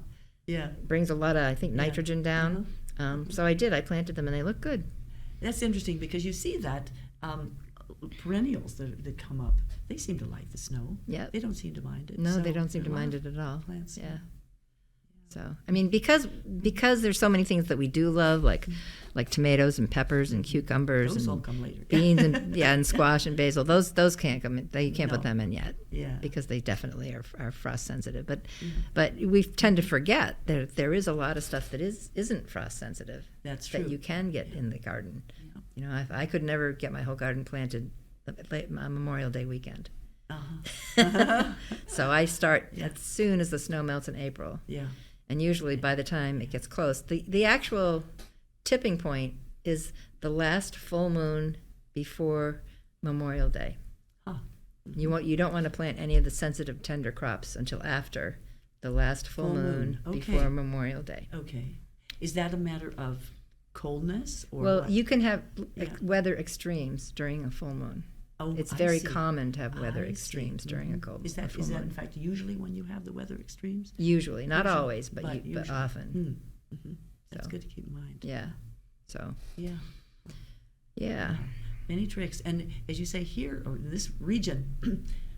Yeah. Brings a lot of, I think, nitrogen down. So I did. I planted them, and they look good. That's interesting because you see that perennials that come up, they seem to like the snow. Yep. They don't seem to mind it. No, So they don't seem to a lot mind of it at all. Plants. Yeah. So I mean, because there's so many things that we do love, like like tomatoes and peppers and cucumbers Those all and come later. beans and squash and basil. Those can't come in. You can't put No. them in yet. Yeah. Because they definitely are frost sensitive. But we tend to forget that there is a lot of stuff that isn't frost sensitive. That's true. That you can get in the garden. Yeah. You know, I could never get my whole garden planted on Memorial Day weekend. Uh-huh. So I start as soon as the snow melts in April. Yeah. And usually by the time it gets close, the actual tipping point is the last full moon before Memorial Day. Huh. You don't want to plant any of the sensitive tender crops until after the last full moon Okay. before Memorial Day. Okay. Is that a matter of coldness or Well, what? you can have Yeah. weather extremes during a full moon. Oh, It's I very see. common to have weather I see. extremes during a Mhm. cold Is that full in moon. fact usually when you have the weather extremes? Usually, not Usually, always, but usually. often. Mm-hmm. That's So. good to keep in mind. Yeah. So, Yeah. yeah. Many tricks, and as you say here or in this region,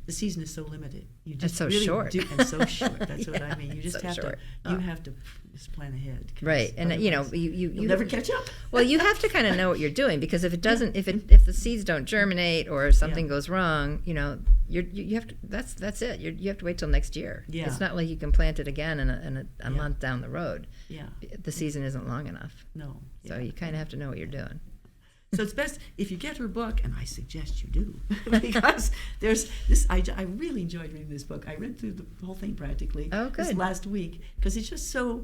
the season is so limited. You just It's so really short. and so short. That's what I Yeah, mean. You just so have short. to. You have to just plan ahead. 'Cause Right. And you know, otherwise you you'll never catch up. Well, you have to kind of know what you're doing, because if it doesn't, if the seeds don't germinate or something Yeah. goes wrong, you know, you have to. That's it. You have to wait till next year. Yeah. It's not like you can plant it again in a Yeah. month down the road. Yeah. The season isn't long enough, No. so Yeah. you kind of have to know what you're doing. So it's best if you get her book, and I suggest you do, because there's this. I really enjoyed reading this book. I read through the whole thing practically Oh, this good. last week because it's just so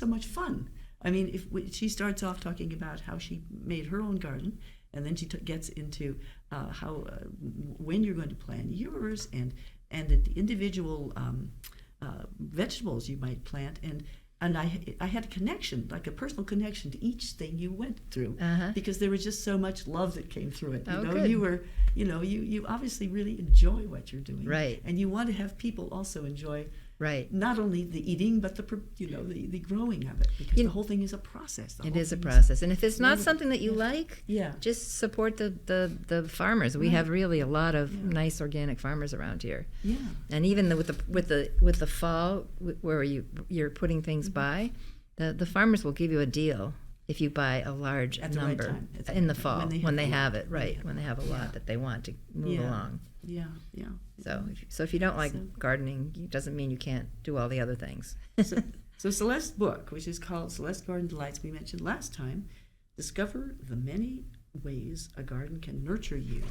much fun. I mean, she starts off talking about how she made her own garden, and then she gets into how when you're going to plant yours, and the individual vegetables you might plant, and I had a connection, like a personal connection to each thing you went through, Uh-huh. because there was just so much love that came through it. Oh, You know, good. you obviously really enjoy what you're doing, Right. And you want to have people also enjoy Right. not only the eating but the growing of it, because You- the whole thing is a process. The It whole is a thing process, and if it's not really- something that you like, Yeah. just support the farmers. We Right. have really a lot of Yeah. nice organic farmers around here. Yeah. And even with the fall, where you're putting things by, the farmers will give you a deal if you buy a large At the right number time. At the in the right time, fall when they they have have it, right? When they have a lot Yeah. that they want to move Yeah. along. Yeah. Yeah. So if you don't like So- gardening, it doesn't mean you can't do all the other things. So Celeste's book, which is called Celeste Garden Delights, we mentioned last time, discover the many ways a garden can nurture you.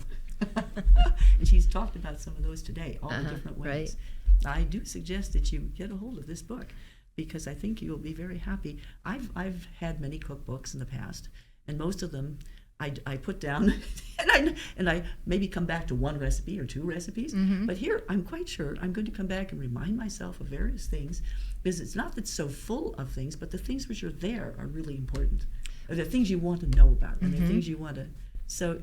And she's talked about some of those today, all the different ways. I do suggest that you get a hold of this book, because I think you'll be very happy. I've had many cookbooks in the past, and most of them I put down, and I maybe come back to one recipe or two recipes. Mm-hmm. But here, I'm quite sure I'm going to come back and remind myself of various things, because it's not that it's so full of things, but the things which are there are really important. Or the things you want to know about, and the things you want to. So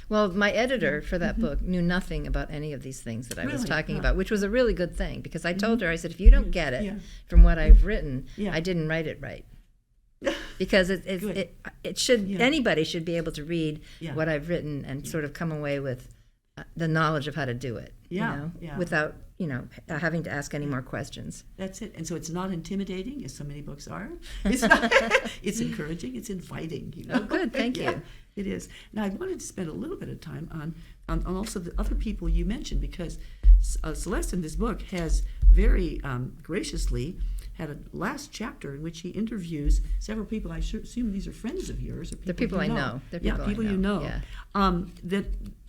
Well, my editor for that book knew nothing about any of these things that I was Really? talking Huh. about, which was a really good thing, because I told her, I said, if you don't get it Yeah. from what I've written, Yeah. I didn't write it right. Because Good. it should Yeah. anybody should be able to read Yeah. what I've written and sort of come away with the knowledge of how to do it. Yeah, yeah. Without having to ask any more questions. That's it. And so it's not intimidating, as so many books are. It's not. It's encouraging. It's inviting. Oh, good. Thank Yeah, you. It is. Now, I wanted to spend a little bit of time on also the other people you mentioned, because Celeste in this book has very graciously had a last chapter in which he interviews several people. I assume these are friends of yours. Or people They're people you I know. They're yeah, people I people you know, know. yeah.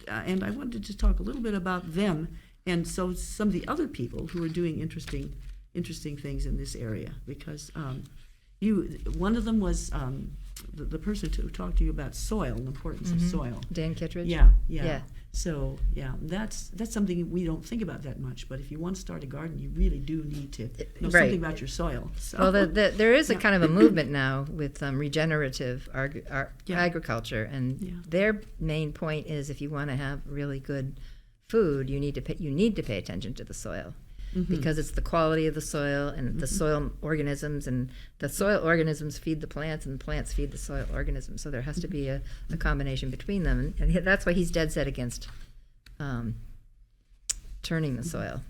And I wanted to talk a little bit about them, and so some of the other people who are doing interesting things in this area, because one of them was the person who talked to you about soil and the importance of soil. Dan Kittredge? Yeah. So that's something we don't think about that much. But if you want to start a garden, you really do need to know Right. something about your soil. So. Well, there is a Yeah. kind of a movement now with regenerative agriculture, and Yeah. their main point is if you want to have really good food, you need to pay attention to the soil. Because it's the quality of the soil and the soil organisms, and the soil organisms feed the plants, and the plants feed the soil organisms. So there has to be a combination between them, and that's why he's dead set against turning the soil,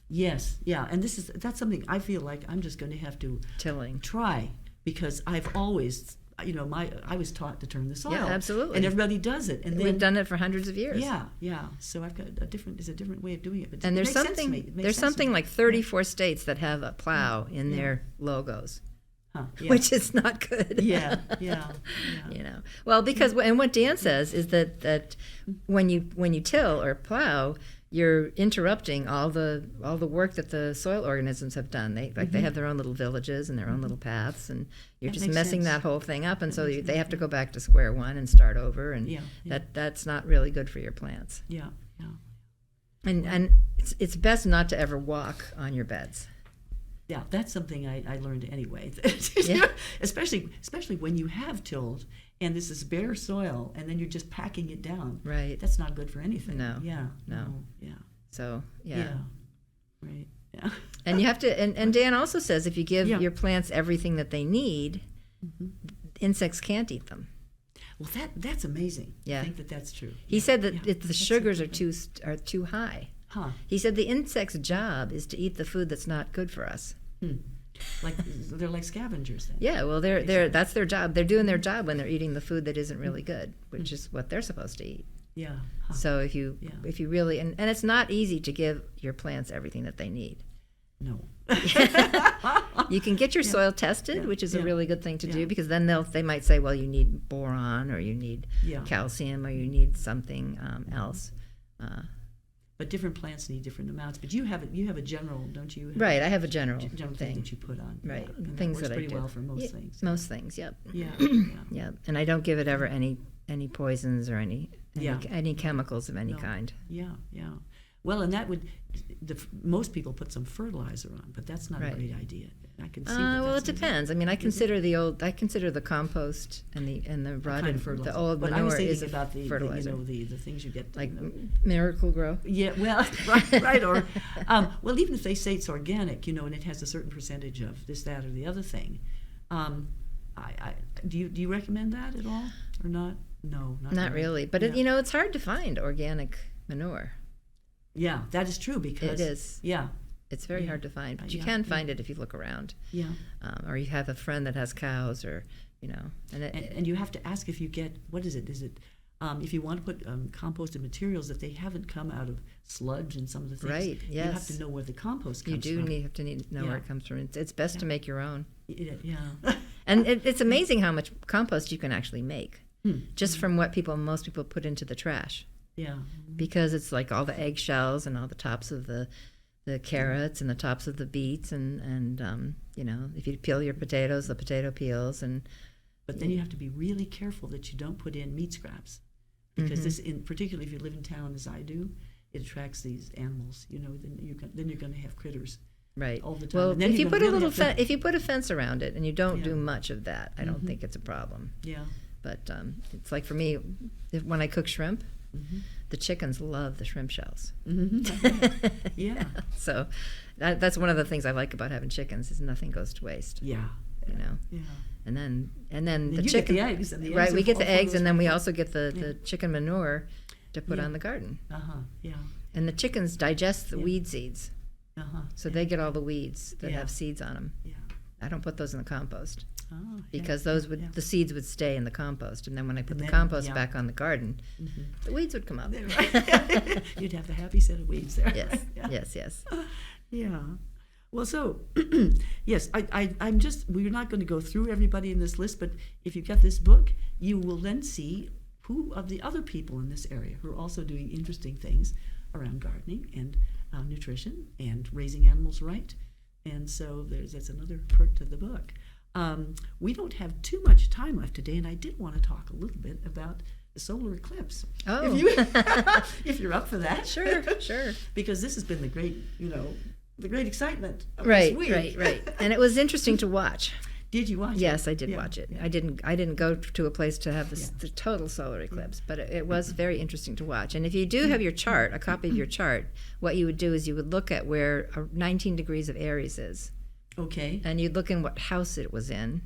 Yes, yeah, and that's something I feel like I'm just going to have to tilling. try, because I've always I was taught to turn the soil. Yeah, absolutely. And everybody does it. And then, we've done it for hundreds of years. Yeah. So I've got a different way of doing it. But And it there's makes sense to me. It makes there's sense to something me. like 34 states that have a plow in their logos, Huh, yeah. which is not good. yeah. Well, because and what Dan says is that when you till or plow, you're interrupting all the work that the soil organisms have done. They have their own little villages and their own little paths, and you're That just makes messing sense. that whole thing up, and so they have to go back to square one and start over, and that's not really good for your plants. Yeah. And it's best not to ever walk on your beds. Yeah, that's something I learned anyway. Yeah. especially when you have tilled and this is bare soil, and then you're just packing it down. Right. That's not good for anything. No. Yeah. No. Yeah. So Right. Yeah. And you have to, and Dan also says if you give Yeah. your plants everything that they need, insects can't eat them. Well, that's amazing. Yeah. I think that's true. He said that if the That's sugars are interesting. too high. Huh. He said the insect's job is to eat the food that's not good for us. Like they're like scavengers then. Yeah, well, that's their job. They're doing their job when they're eating the food that isn't really good, which is what they're supposed to eat. Yeah. Huh. So if you really and it's not easy to give your plants everything that they need. No. You can get your soil tested, which is a really good thing to do, because then they might say, well, you need boron or you need calcium or you need something else. But different plants need different amounts. But you have a general, don't you? Right, I have a general thing thing. that you put on. Right, Yeah, and things that works that I pretty do. well for most things. Most things, yep. Yeah. Yeah, and I don't give it ever any poisons or any chemicals of any kind. Yeah. Well, and that would most people put some fertilizer on, but that's not a great idea. I can see. Well, it depends. I mean, I consider the compost and the rotted the old but I was manure thinking is a about the fertilizer. the things you get Like Miracle Grow. Yeah, well, right, or well, even if they say it's organic, and it has a certain percentage of this, that, or the other thing. Do you recommend that at all or not? No, Not really. But it's hard to find organic manure. Yeah, that is true because it is. Yeah, it's very hard to find, but you can find it if you look around. Yeah, or you have a friend that has cows, or and you have to ask if you get what is it? Is it if you want to put composted materials that they haven't come out of sludge and some of the things? Right. Yes. You have to know where the compost comes from. You do have to know where it comes from. It's best to make your own. Yeah. And it's amazing how much compost you can actually make just from what most people put into the trash. Yeah. Because it's like all the eggshells and all the tops of the carrots and the tops of the beets and if you peel your potatoes, the potato peels But then you have to be really careful that you don't put in meat scraps, because particularly if you live in town as I do, it attracts these animals. Then you're going to have critters. Right. All the time. Well, and then if you put if you put a fence around around it and you don't do much of that, I don't think it's a problem. Yeah. But it's like for me, when I cook shrimp, the chickens love the shrimp shells. Yeah. So that's one of the things I like about having chickens is nothing goes to waste. Yeah. Yeah. And then the you chicken get the eggs, and the eggs right. are We get the all eggs, and then we full. also get the chicken manure to put on the garden. Yeah. And the chickens digest the weed seeds, so they get all the weeds that Yeah. have seeds on them. Yeah. I don't put those in the compost Oh, because the seeds would stay in the compost, and then when I put And the then- compost back on the garden, the weeds would come up. You'd have the happy set of weeds there. Yes, Yeah. yes. Yeah. Well, so, yes, I'm just, we're not going to go through everybody in this list, but if you get this book, you will then see who of the other people in this area who are also doing interesting things around gardening and nutrition and raising animals right. And so that's another perk to the book. We don't have too much time left today, and I did want to talk a little bit about the solar eclipse. Oh. If you're up for that. Sure. Because this has been the great excitement of this week. Right. And it was interesting to watch. Did you watch it? Yes, I did Yeah. watch it. I didn't go to a place to have the total solar eclipse, but it was very interesting to watch. And if you do have your chart, a copy of your chart, what you would do is you would look at where 19 degrees of Aries is. Okay. And you'd look in what house it was in,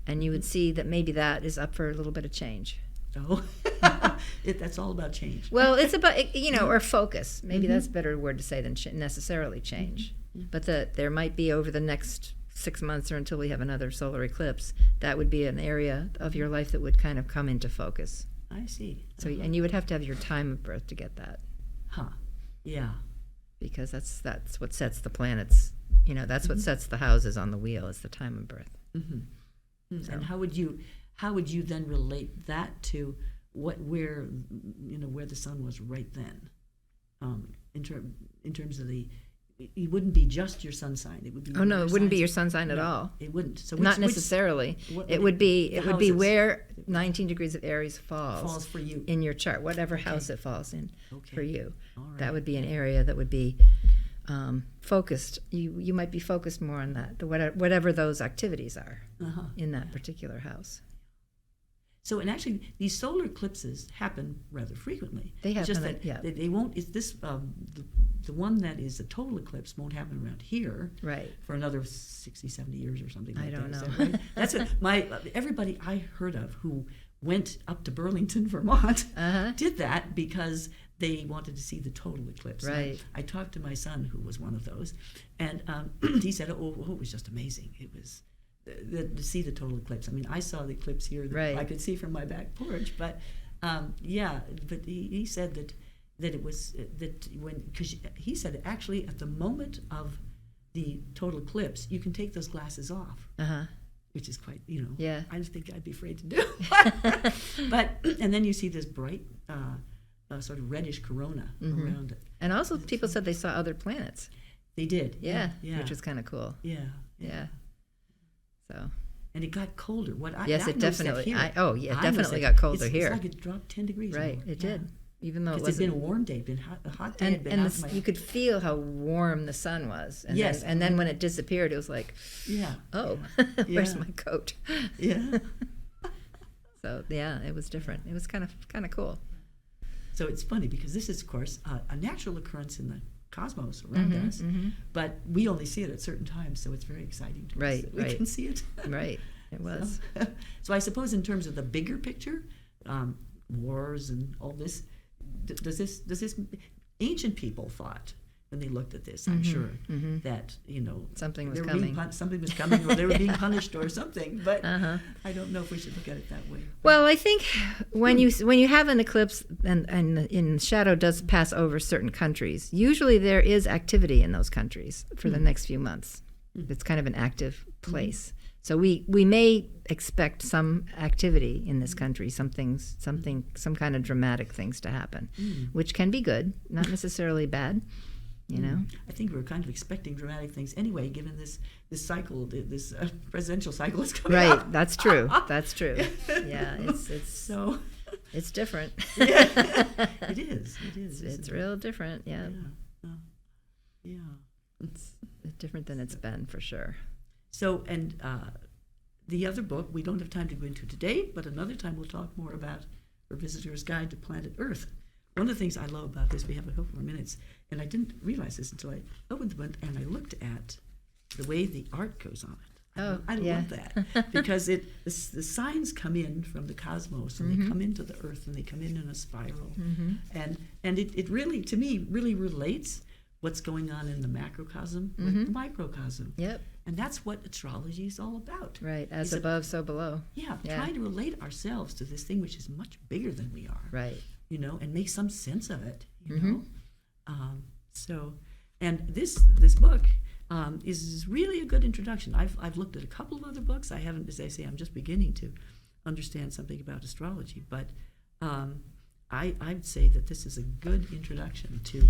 and you would see that maybe that is up for a little bit of change. Oh, that's all about change. Well, it's about, or focus. Maybe that's a better word to say than necessarily change. But there might be over the next 6 months or until we have another solar eclipse, that would be an area of your life that would kind of come into focus. I see. So, and you would have to have your time of birth to get that. Huh. Yeah. Because that's what sets the planets, that's what sets the houses on the wheel, is the time of birth. Mm-hmm. So. And how would you then relate that to where the sun was right then, in terms of it wouldn't be just your sun sign. It would be. Oh no, it wouldn't be your sun sign at No, all. It wouldn't. So not necessarily. It would be where 19 degrees of Aries falls for you in your chart, whatever house it falls in for you. All right. That would be an area that would be focused. You might be focused more on that, whatever those activities are in that particular house. So, and actually, these solar eclipses happen rather frequently. They happen, just that they won't. Is this the one that is a total eclipse won't happen around here, right? For another 60, 70 years or something. Like I don't know. That, right? That's everybody I heard of who went up to Burlington, Vermont, did that because they wanted to see the total eclipse. Right. I talked to my son, who was one of those, and he said, "Oh, it was just amazing. It was." To see the total eclipse. I mean, I saw the eclipse here that I could see from my back porch, but but he said that it was that because he said actually at the moment of the total eclipse you can take those glasses off, which is quite I just think I'd be afraid to do, but and then you see this bright sort of reddish corona around it, and also people said they saw other planets. They did, which was kind of cool. Yeah. So. And it got colder. Yes, it definitely. Definitely got colder here. It's like it dropped 10 degrees. Right, it did. Even though it had been a warm day, a hot day. And you could feel how warm the sun was. And then when it disappeared, it was like, where's my coat? Yeah. So it was different. It was kind of cool. So it's funny because this is, of course, a natural occurrence in the cosmos around us, but we only see it at certain times, so it's very exciting to us that we can see it. Right, it was. So I suppose in terms of the bigger picture, wars and all this, does this ancient people thought when they looked at this, I'm sure, that something was coming. Something was coming, or they were being punished, or something. But I don't know if we should look at it that way. Well, I think when you have an eclipse and in shadow does pass over certain countries, usually there is activity in those countries for the next few months. It's kind of an active place. So we may expect some activity in this country, some kind of dramatic things to happen, which can be good, not necessarily bad. I think we're kind of expecting dramatic things anyway, given this cycle, this presidential cycle is coming up. Right, that's true. That's true. Yeah, it's different. It is. It's real different. Yeah. Yeah. It's different than it's been for sure. So, and the other book we don't have time to go into today, but another time we'll talk more about Her Visitor's Guide to Planet Earth. One of the things I love about this, we have a couple more minutes, and I didn't realize this until I opened the book and I looked at the way the art goes on it. I love that because the signs come in from the cosmos and they come into the Earth and they come in a spiral, and it really, to me, really relates what's going on in the macrocosm with the microcosm. Yep. And that's what astrology is all about. Right, as above, so below. Yeah, trying to relate ourselves to this thing which is much bigger than we are. Right. And make some sense of it, know. So, and this book is really a good introduction. I've looked at a couple of other books. I haven't, as I say, I'm just beginning to understand something about astrology. But I'd say that this is a good introduction to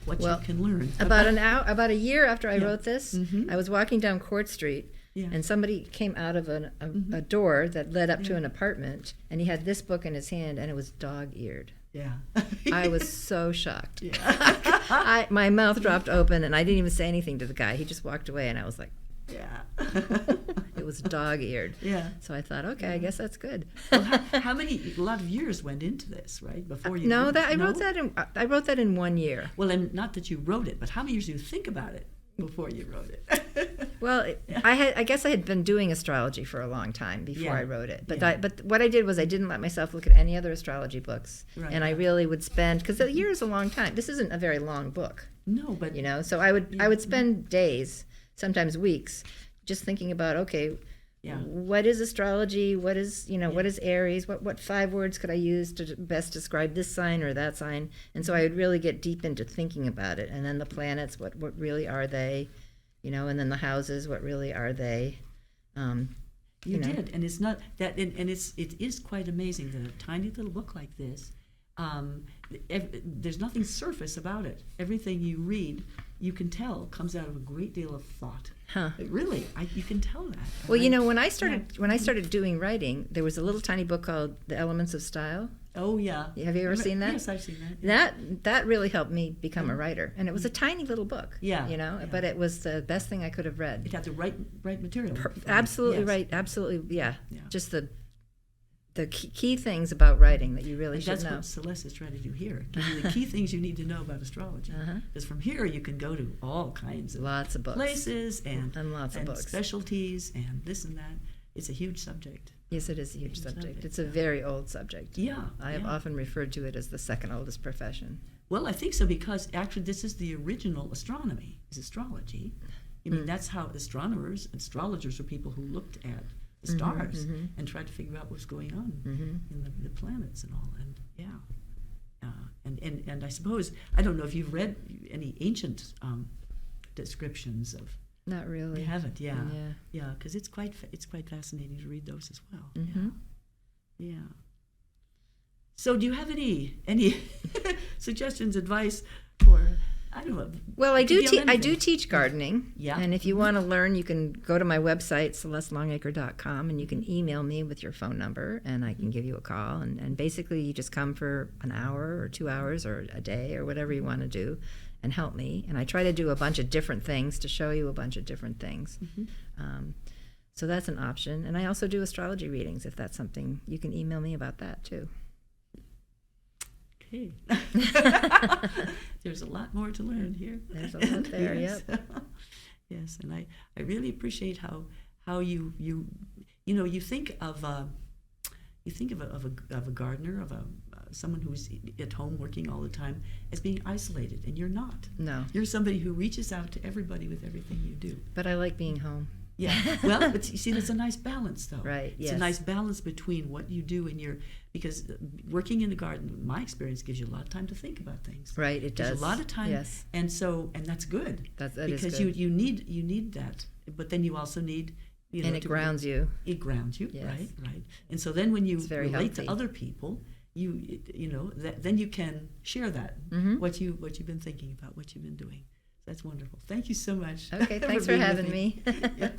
what you can learn. About a year after I wrote this, I was walking down Court Street. Yeah. And somebody came out of a door that led up to an apartment, and he had this book in his hand, and it was dog-eared. Yeah. I was so shocked. Yeah. My mouth dropped open, and I didn't even say anything to the guy. He just walked away, and I was like, it was dog-eared. Yeah. So I thought, okay, I guess that's good. Well, a lot of years went into this, right? Before you I wrote that in 1 year. Well, and not that you wrote it, but how many years do you think about it before you wrote it? Well, I guess I had been doing astrology for a long time before I wrote it. But what I did was I didn't let myself look at any other astrology books. Right. And I really would spend, because a year is a long time. This isn't a very long book. No, but so I would spend days, sometimes weeks, just thinking about, okay, Yeah. what is astrology? What is, what is Aries? What 5 words could I use to best describe this sign or that sign? And so I would really get deep into thinking about it. And then the planets, what really are they? And then the houses, what really are they? You did, and it's not that, and it is quite amazing that a tiny little book like this, there's nothing surface about it. Everything you read, you can tell, comes out of a great deal of thought. Huh. Really, you can tell that. Well, when I started doing writing, there was a little tiny book called The Elements of Style. Oh yeah. Have you ever seen that? Yes, I've seen that. That really helped me become a writer, and it was a tiny little book. Yeah. But it was the best thing I could have read. It had the right material. Absolutely Yes. right. Absolutely, yeah. Yeah. Just the key things about writing that you really should That's know. what Celeste is trying to do here. Give you the key things you need to know about astrology. Because from here you can go to all kinds of Lots of books. places and lots of books. specialties and this and that. It's a huge subject. Yes, it is a huge subject. subject, It's a very old subject. Yeah. I have yeah. often referred to it as the second oldest profession. Well, I think so because actually this is the original astronomy, is astrology. I mean, that's how astrologers are people who looked at the stars and tried to figure out what's going on in the planets and all. And yeah, and I suppose, I don't know if you've read any ancient descriptions of. Not really. You haven't, yeah, Yeah. yeah, because it's quite fascinating to read those as well. Mm-hmm. Yeah. So, do you have any suggestions, advice for, I don't know? Well, I it could be on do anything. teach gardening. Yeah. And if you want to learn, you can go to my website, CelesteLongacre.com, and you can email me with your phone number, and I can give you a call. And basically, you just come for an hour or 2 hours or a day or whatever you want to do and help me. And I try to do a bunch of different things to show you a bunch of different things. So that's an option. And I also do astrology readings, if that's something. You can email me about that, too. Okay. There's a lot more to learn here. There's a lot there, Yes. yep. Yes, and I really appreciate how you think of a gardener, of someone who's at home working all the time as being isolated, and you're not. No. You're somebody who reaches out to everybody with everything you do. But I like being home. Yeah. Well, but you see, there's a nice balance, though. Right, It's yes. a nice balance between what you do and because working in the garden, my experience, gives you a lot of time to think about things. Right, it does. There's a lot of time. Yes. And that's good. That is because good. you need that, but then you also need, And it grounds you. It grounds you, Yes. right. And so then when you It's very relate healthy. to other people, then you can share that, what you've been thinking about, what you've been doing. That's wonderful. Thank you so much. Okay, thanks for being with having me. Yeah.